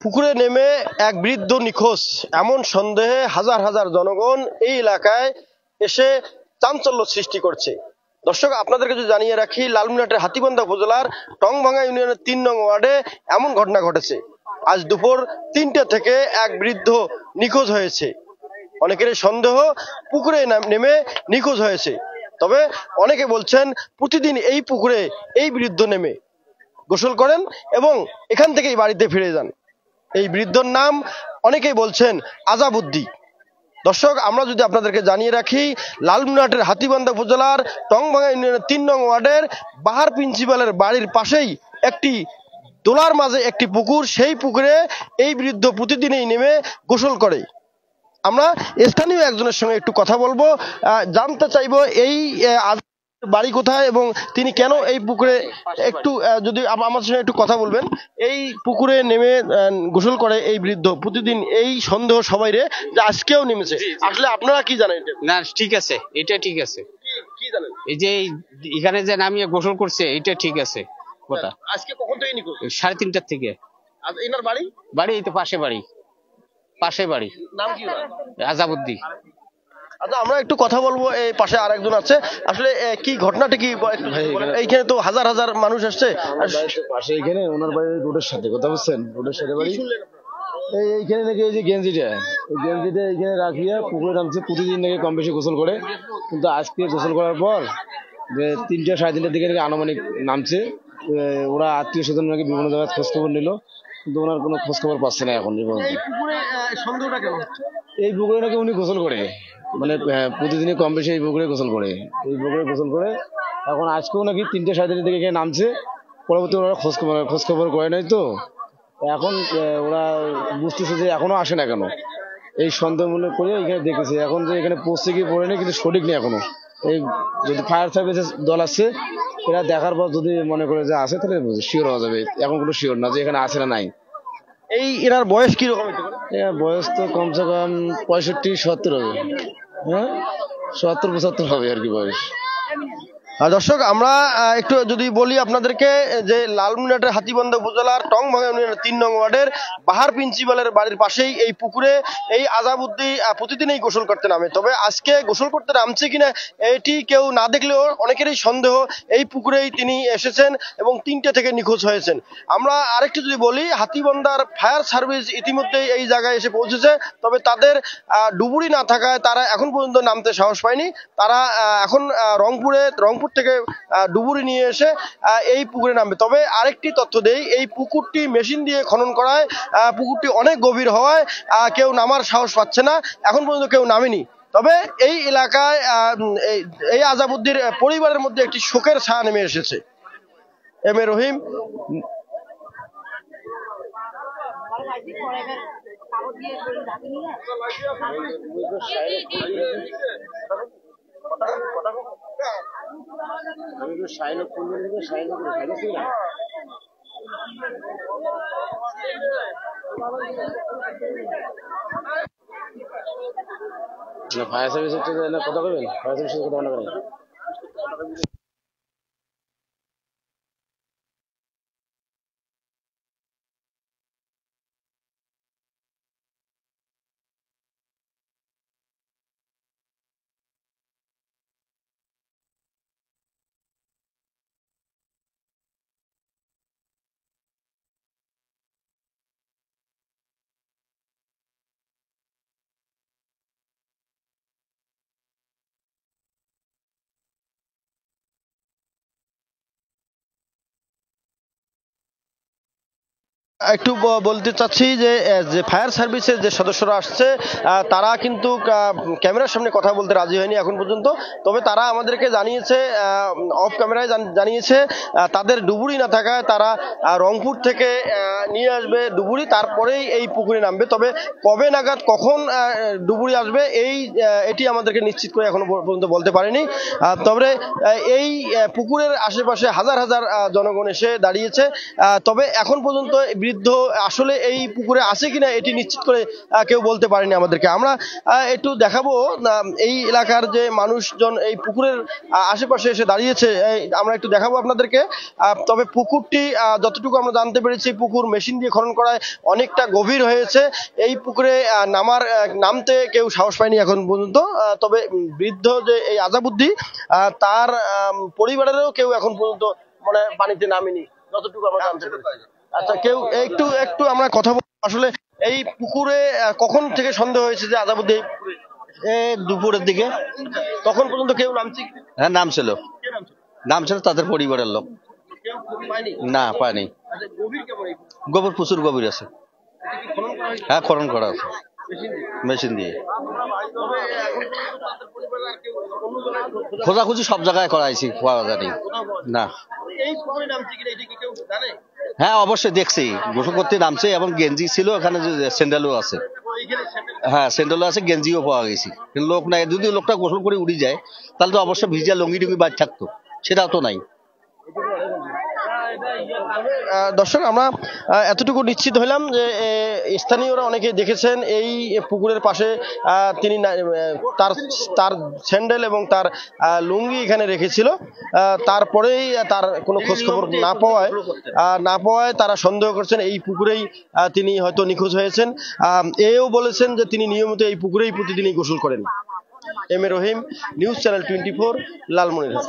পুকুরে নেমে এক বৃদ্ধ নিখোঁজ, এমন সন্দেহে হাজার হাজার জনগণ এই এলাকায় এসে চাঞ্চল্য সৃষ্টি করছে। দর্শক, আপনাদেরকে যদি জানিয়ে রাখি, লালমনিরহাটের হাতীবান্ধা উপজেলার টংভাঙ্গা ইউনিয়নের ৩ নং ওয়ার্ডে এমন ঘটনা ঘটেছে। আজ দুপুর ৩টে থেকে এক বৃদ্ধ নিখোঁজ হয়েছে। অনেকের সন্দেহ পুকুরে নেমে নিখোঁজ হয়েছে। তবে অনেকে বলছেন প্রতিদিন এই পুকুরে এই বৃদ্ধ নেমে গোসল করেন এবং এখান থেকেই বাড়িতে ফিরে যান। এই বৃদ্ধর নাম অনেকেই বলছেন আজাবউদ্দিন। দর্শক, আমরা যদি আপনাদেরকে জানিয়ে রাখি, লালমনিরহাটের হাতীবান্ধা উপজেলার টংভাঙ্গা ইউনিয়নের ৩ নং ওয়ার্ডের বাহার প্রিন্সিপালের বাড়ির পাশেই একটি দোলার মাঝে একটি পুকুর। সেই পুকুরে এই বৃদ্ধ প্রতিদিনই নেমে গোসল করে। আমরা স্থানীয় একজনের সঙ্গে একটু কথা বলবো, জানতে চাইবো এই বাড়ি কোথায় এবং তিনি কেন এই পুকুরে, একটু যদি আমার সঙ্গে একটু কথা বলবেন। এই পুকুরে নেমে গোসল করে এই বৃদ্ধ প্রতিদিন, এই সন্দেহ সবাই রে যে আজকেও নেমেছে। আসলে আপনারা কি জানেন? না, ঠিক আছে, এটা ঠিক আছে। কি জানেন? এই যে এখানে যে নামিয়ে গোসল করছে, এটা ঠিক আছে কথা। আজকে কখন থেকে নিখোঁজ? 3:30 থেকে। এনার বাড়ি? বাড়ি এই তো পাশে বাড়ি। নাম কি? আজাবউদ্দিন। আচ্ছা, আমরা একটু কথা বলবো। এই পাশে আরেকজন আছে। আসলে কি ঘটনাটা কি? এইখানে তো হাজার হাজার মানুষ আসছে পাশে। এখানে ওনার বাড়ি রোডের সাথে, কথা বলছেন, রোডের সাথে বাড়ি। এইখানে নাকি এই যে গেঞ্জিটা এইখানে রাখিয়া পুকুরে নামছে। প্রতিদিন নাকি কম বেশি গোসল করে, কিন্তু আজকে গোসল করার পর যে 3টা সাড়ে 3টার দিকে নাকি আনুমানিক নামছে। ওরা আত্মীয় স্বজন নাকি বিভিন্ন জায়গায় খোঁজ খবর নিল, কিন্তু ওনার কোনো খোঁজ খবর পাচ্ছে না এখন। এই পুকুরে নাকি উনি গোসল করে, মানে প্রতিদিনই কম বেশি এই পুকুরে গোসল করে। এখন আজকেও নাকি 3টে সাড়ে 3টার দিকে এখানে নামছে। পরবর্তী ওরা খোঁজ খবর করে নাই, তো এখন ওরা বুঝতেছে যে এখনো আসে না কেন, এই সন্দেহ মনে করে এখানে দেখেছে। এখন যে এখানে পৌঁছে গিয়ে পড়ে নেই, কিন্তু সঠিক নেই এখনো। এই যদি ফায়ার সার্ভিসের দল আসছে, এরা দেখার পর যদি মনে করে যে আসে, তাহলে শিওর হওয়া যাবে। এখন কোনো শিওর না যে এখানে আসে না নাই। এই এনার বয়স কি রকম? বয়স তো কমসে কম 65-70 হবে। হ্যাঁ, 70-75 হবে আর কি বয়স। দর্শক, আমরা একটু যদি বলি আপনাদেরকে যে লালমনিরহাটের হাতীবান্ধা উপজেলার টংভাঙ্গা ইউনিয়নের 3 নং ওয়ার্ডের বাহার প্রিন্সিপালের বাড়ির পাশেই এই পুকুরে এই আজাবউদ্দিন প্রতিদিনই গোসল করতে নামে। তবে আজকে গোসল করতে নামছে কিনা এটি কেউ না দেখলেও অনেকেরই সন্দেহ এই পুকুরেই তিনি এসেছেন এবং 3টে থেকে নিখোঁজ হয়েছেন। আমরা আরেকটু যদি বলি, হাতীবান্ধার ফায়ার সার্ভিস ইতিমধ্যেই এই জায়গায় এসে পৌঁছেছে। তবে তাদের ডুবুরি না থাকায় তারা এখন পর্যন্ত নামতে সাহস পায়নি। তারা এখন রংপুর থেকে ডুবুরি নিয়ে এসে এই পুকুরে নামবে। তবে আরেকটি তথ্য দেই, এই পুকুরটি মেশিন দিয়ে খনন করায় পুকুরটি অনেক গভীর হওয়ায় কেউ নামার সাহস পাচ্ছে না, এখন পর্যন্ত কেউ নামেনি। তবে এই এলাকায় এই আজাবউদ্দিনের পরিবারের মধ্যে একটি শোকের ছায়া নেমে এসেছে। M A Rahim. ফায়ার সার্ভিসের কথা বলবেন? ফায়ার সার্ভিসের কথা মনে করেন? একটু বলতে চাচ্ছি যে ফায়ার সার্ভিসের যে সদস্যরা আসছে তারা কিন্তু ক্যামেরার সামনে কথা বলতে রাজি হয়নি এখন পর্যন্ত। তবে তারা আমাদেরকে জানিয়েছে, অফ ক্যামেরায় জানিয়েছে, তাদের ডুবুরি না থাকায় তারা রংপুর থেকে নিয়ে আসবে ডুবুরি, তারপরেই এই পুকুরে নামবে। তবে কবে নাগাদ কখন ডুবুরি আসবে এটি আমাদেরকে নিশ্চিত করে এখনো পর্যন্ত বলতে পারেনি। তবে এই পুকুরের আশেপাশে হাজার হাজার জনগণ এসে দাঁড়িয়েছে। তবে এখন পর্যন্ত বৃদ্ধ আসলে এই পুকুরে আছে কিনা এটি নিশ্চিত করে কেউ বলতে পারেনি আমাদেরকে। আমরা একটু দেখাবো এই এলাকার যে মানুষজন এই পুকুরের আশেপাশে এসে দাঁড়িয়েছে, আমরা একটু দেখাবো আপনাদেরকে। তবে পুকুরটি যতটুকু আমরা জানতে পেরেছি, পুকুর মেশিন দিয়ে খনন করায় অনেকটা গভীর হয়েছে। এই পুকুরে নামতে কেউ সাহস পায়নি এখন পর্যন্ত। তবে বৃদ্ধ যে এই আজাবুদ্দি, তার পরিবারেরও কেউ এখন পর্যন্ত মানে পানিতে নামেনি যতটুকু আমরা জানতে পেরেছি। আচ্ছা, কেউ একটু একটু আমরা কথা বলবো। আসলে এই পুকুরে কখন থেকে সন্দেহ হয়েছে যে আজাবুদ্দি এই পুকুরে? দুপুরের দিকে। তখন পর্যন্ত কেউ নামছে? হ্যাঁ, নামছিল নামছিল তাদের পরিবারের লোক। কেউ পায়নি? না, পায়নি। আচ্ছা, গভীর কেমন এই পুকুর? গোবর প্রচুর গভীর আছে। এটা কি খনন করা হয়েছে? হ্যাঁ, খনন করা আছে মেশিন দিয়ে? মেশিন দিয়ে। তবে এখন পর্যন্ত তাদের পরিবারের আর কেউ অন্য জায়গায় খোঁজাখুঁজি সব জায়গায় করাইছি, পাওয়া যায়নি। কোথাও পাওয়া যায় না। না। এই পুকুরে নামছে কিনা এটা কি কেউ জানে? হ্যাঁ, অবশ্যই দেখছি, গোসল করতে নামছে এবং গেঞ্জি ছিল ওখানে, স্যান্ডেলও আছে। এইখানে স্যান্ডেল হ্যাঁ, স্যান্ডেলও আছে, গেঞ্জিও পাওয়া গেছে। কিন্তু লোক নাই। যদি লোকটা গোসল করে উড়ে যায় তাহলে তো অবশ্যই ভিজা লঙ্গি টুঙ্গি বাদ থাকতো, সেটাও তো নাই। দর্শক, আমরা এতটুকু নিশ্চিত হলাম যে স্থানীয়রা অনেকে দেখেছেন এই পুকুরের পাশে তিনি তার তার স্যান্ডেল এবং তার লুঙ্গি এখানে রেখেছিল। তারপরেই তার কোনো খোঁজ খবর না পাওয়ায় তারা সন্দেহ করছেন এই পুকুরেই তিনি হয়তো নিখোঁজ হয়েছেন। এও বলেছেন যে তিনি নিয়মিত এই পুকুরেই প্রতিদিনই গোসল করেন। M A Rahim, news channel 24, Lalmonirhat.